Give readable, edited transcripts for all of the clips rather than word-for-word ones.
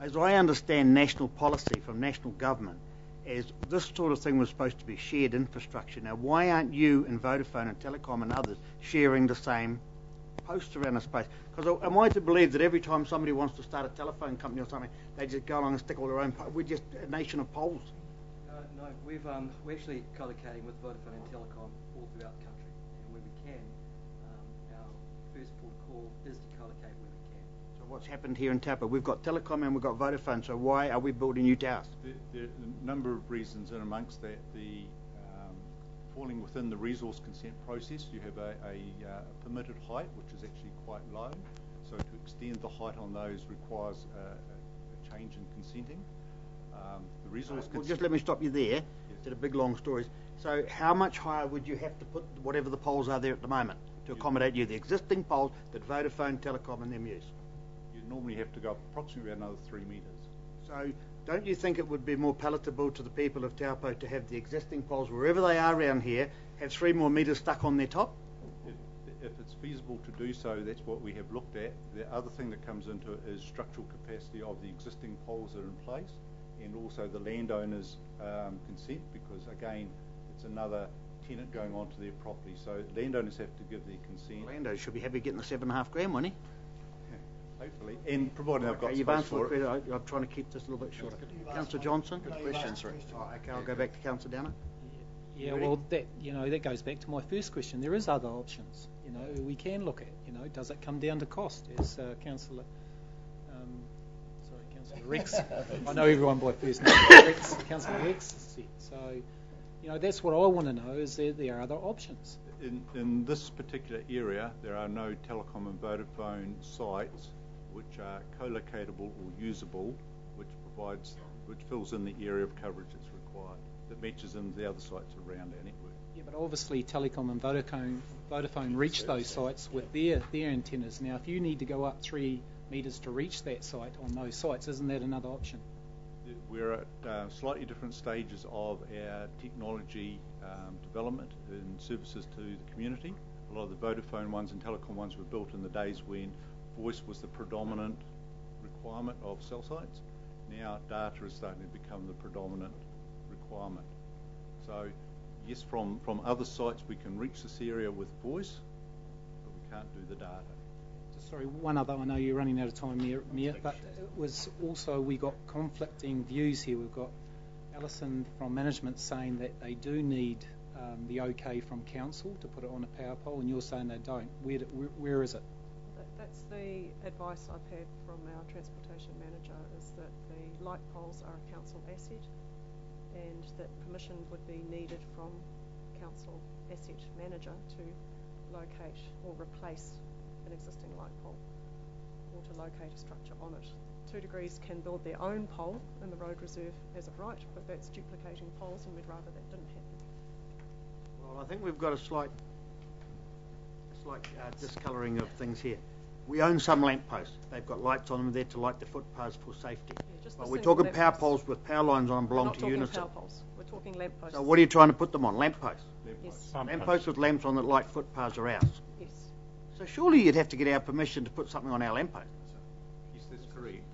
As I understand national policy from national government, is this sort of thing was supposed to be shared infrastructure. Now, why aren't you and Vodafone and Telecom and others sharing the same posts around the space? Because am I to believe that every time somebody wants to start a telephone company or something, they just go along and stick all their own we're just a nation of poles? No, we're actually co-locating with Vodafone and Telecom all throughout the country, and where we can, our first port of call is to co-locate where we can. So what's happened here in Taupo? We've got Telecom and we've got Vodafone, so why are we building new towers? There are a number of reasons, and amongst that, the falling within the resource consent process, you have a permitted height, which is actually quite low. So to extend the height on those requires a change in consenting. The resource well, just let me stop you there. Yes. Did a big long stories. So how much higher would you have to put whatever the poles are there at the moment to accommodate you? The existing poles that Vodafone, Telecom and them use? You normally have to go up approximately another 3 metres. So don't you think it would be more palatable to the people of Taupo to have the existing poles, wherever they are around here, have 3 more metres stuck on their top? If it's feasible to do so, that's what we have looked at. The other thing that comes into it is structural capacity of the existing poles that are in place, and also the landowner's consent, because again, it's another tenant going onto their property. So landowners have to give their consent. Landowners should be happy getting the $7.5 grand, won't he? Hopefully, and provided they've got you've space answered for it. I'm trying to keep this a little bit shorter. Councillor Johnson? Good question, sir. Oh, okay, I'll go back to Councillor Downer. Yeah, well, that goes back to my first question. There is other options. We can look at. Does it come down to cost? As Councillor Rex, I know everyone by first name. Councillor Rex said. So, that's what I want to know. Is there are other options? In this particular area, there are no Telecom and Vodafone sites which are co-locatable or usable, which fills in the area of coverage that's required, that matches in the other sites around our network. Yeah, but obviously Telecom and Vodafone reach those sites with their antennas. Now, if you need to go up 3 metres to reach that site on those sites, isn't that another option? We're at slightly different stages of our technology development and services to the community. A lot of the Vodafone ones and Telecom ones were built in the days when voice was the predominant requirement of cell sites. Now data is starting to become the predominant requirement. So yes, from other sites we can reach this area with voice, but we can't do the data. Sorry, one other, I know you're running out of time, Mia, but it was also, we got conflicting views here. We've got Alison from management saying that they do need the okay from council to put it on a power pole, and you're saying they don't. Where is it? That's the advice I've had from our transportation manager, is that the light poles are a council asset and that permission would be needed from council asset manager to locate or replace an existing light pole or to locate a structure on it. 2 Degrees can build their own pole in the road reserve as of right, but that's duplicating poles and we'd rather that didn't happen. Well, I think we've got a slight discolouring of things here. We own some lamp posts. They've got lights on them there to light the footpaths for safety. Yeah, but we're talking power poles with power lines on them belong to Unison. We're not talking power poles. We're talking lamp posts. So what are you trying to put them on? Lamp posts? Yes. Lamp posts with lamps on that light footpaths are ours. Yes. So surely you'd have to get our permission to put something on our lamp post. Yes, that's correct.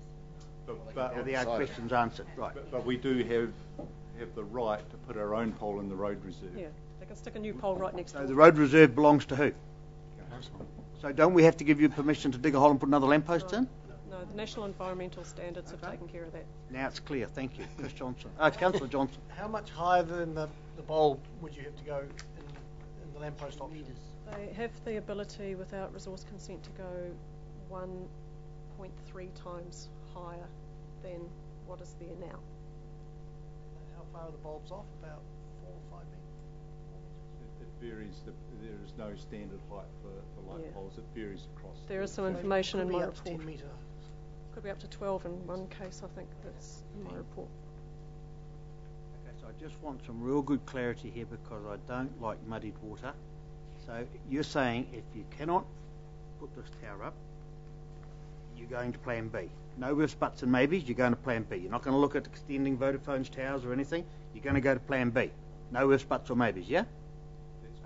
But the question's answered, right? But we do have the right to put our own pole in the road reserve. Yeah, they can stick a new pole right next to it. So the road reserve belongs to who? So don't we have to give you permission to dig a hole and put another lamppost in? No, the national environmental standards have taken care of that. Now it's clear, thank you. Chris Johnson. Councillor Johnson. How much higher than the bulb would you have to go in the lamppost option? They have the ability without resource consent to go 1.3 times higher than what is there now. And how far are the bulbs off? About 4 or 5 metres? It varies. There is no standard height for light poles. It varies across. There is some information in my report. 10 metre. Could be up to 12 in one case, I think, that's in my report. Okay, so I just want some real good clarity here because I don't like muddied water. So you're saying if you cannot put this tower up, you're going to plan B. No ifs, buts and maybes, you're going to plan B. You're not going to look at extending Vodafone's towers or anything. You're going to go to plan B. No ifs, buts or maybes, yeah?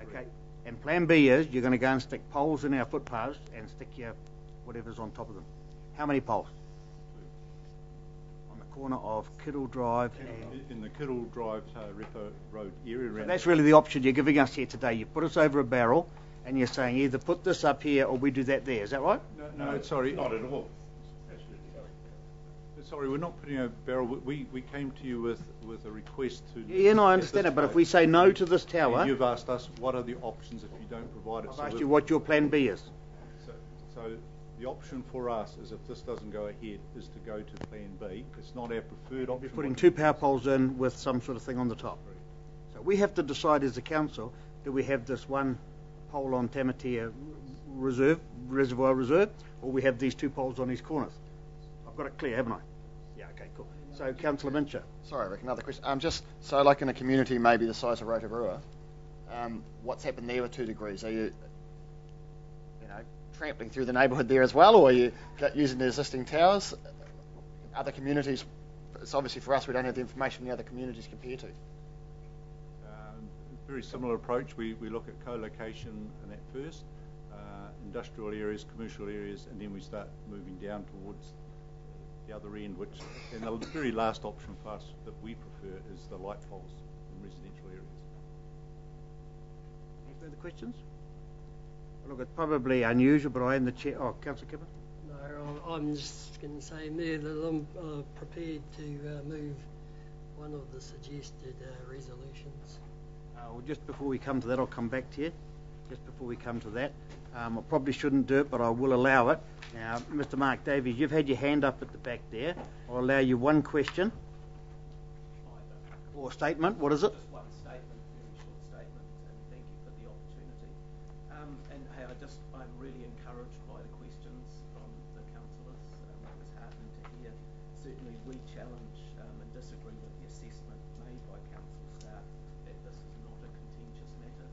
Okay. And plan B is you're going to go and stick poles in our footpaths and stick your whatever's on top of them. How many poles? corner of Kittle Drive and... In the Kittle Drive Repo Road area. So that's really the option you're giving us here today. You put us over a barrel and you're saying either put this up here or we do that there. Is that right? No, sorry. Not at all. Sorry, we're not putting a barrel. We came to you with a request to... Yeah, no, I understand it, but if we say no to this tower... And you've asked us what are the options if you don't provide it. I've asked you what your plan B is. So the option for us is if this doesn't go ahead is to go to plan B. It's not our preferred option. We're putting 2 power poles in with some sort of thing on the top. So we have to decide as a council, do we have this one pole on Tamatea Reservoir Reserve, or we have these 2 poles on these corners? I've got it clear, haven't I? Yeah, okay, cool. So, Councillor Mincher. Sorry, Rick, another question. Just so, like in a community maybe the size of Rotorua, what's happened there with 2 degrees? Are you trampling through the neighbourhood there as well, or are you using the existing towers? Other communities, it's obviously for us, we don't have the information the other communities compare to. Very similar approach. We look at co-location and at first, industrial areas, commercial areas, and then we start moving down towards the other end, which, and the very last option for us that we prefer is the light poles in residential areas. Any further questions? Look, it's probably unusual, but I am the chair. Oh, Councillor Kipper? No, I'm just going to say, Mayor, that I'm prepared to move one of the suggested resolutions. Well, just before we come to that, I'll come back to you. Just before we come to that, I probably shouldn't do it, but I will allow it. Now, Mr. Mark Davies, you've had your hand up at the back there. I'll allow you one question. Or statement, what is it? Just one statement, very short statement, and thank you for the opportunity. And hey, I'm really encouraged by the questions from the councillors. It was heartening to hear. Certainly we challenge and disagree with the assessment made by council staff that this is not a contentious matter.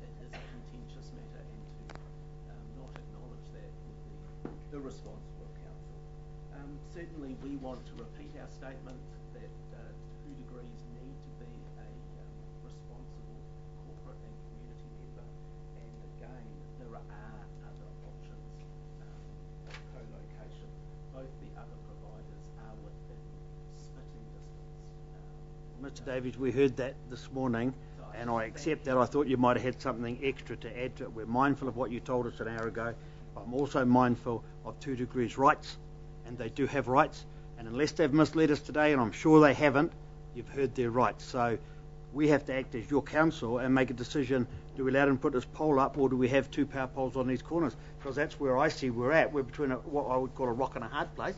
It is a contentious matter, and to not acknowledge that would be irresponsible of council. Certainly we want to repeat our statement that 2 degrees need to be a responsible corporate and community member, and again there are other options of co-location. Both the other providers are within spitting distance. Mr. Davies, we heard that this morning, and I accept that. I thought you might have had something extra to add to it. We're mindful of what you told us an hour ago. I'm also mindful of 2 degrees rights, and they do have rights, and unless they've misled us today, and I'm sure they haven't, you've heard their rights. So we have to act as your council and make a decision. Do we allow them to put this pole up, or do we have 2 power poles on these corners? Because that's where I see we're at. We're between what I would call a rock and a hard place,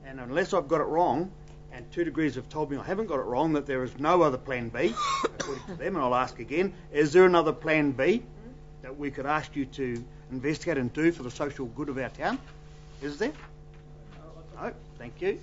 and unless I've got it wrong, and 2 degrees have told me I haven't got it wrong, that there is no other plan B, according to them, and I'll ask again, is there another plan B that we could ask you to investigate and do for the social good of our town? Is there? No, thank you.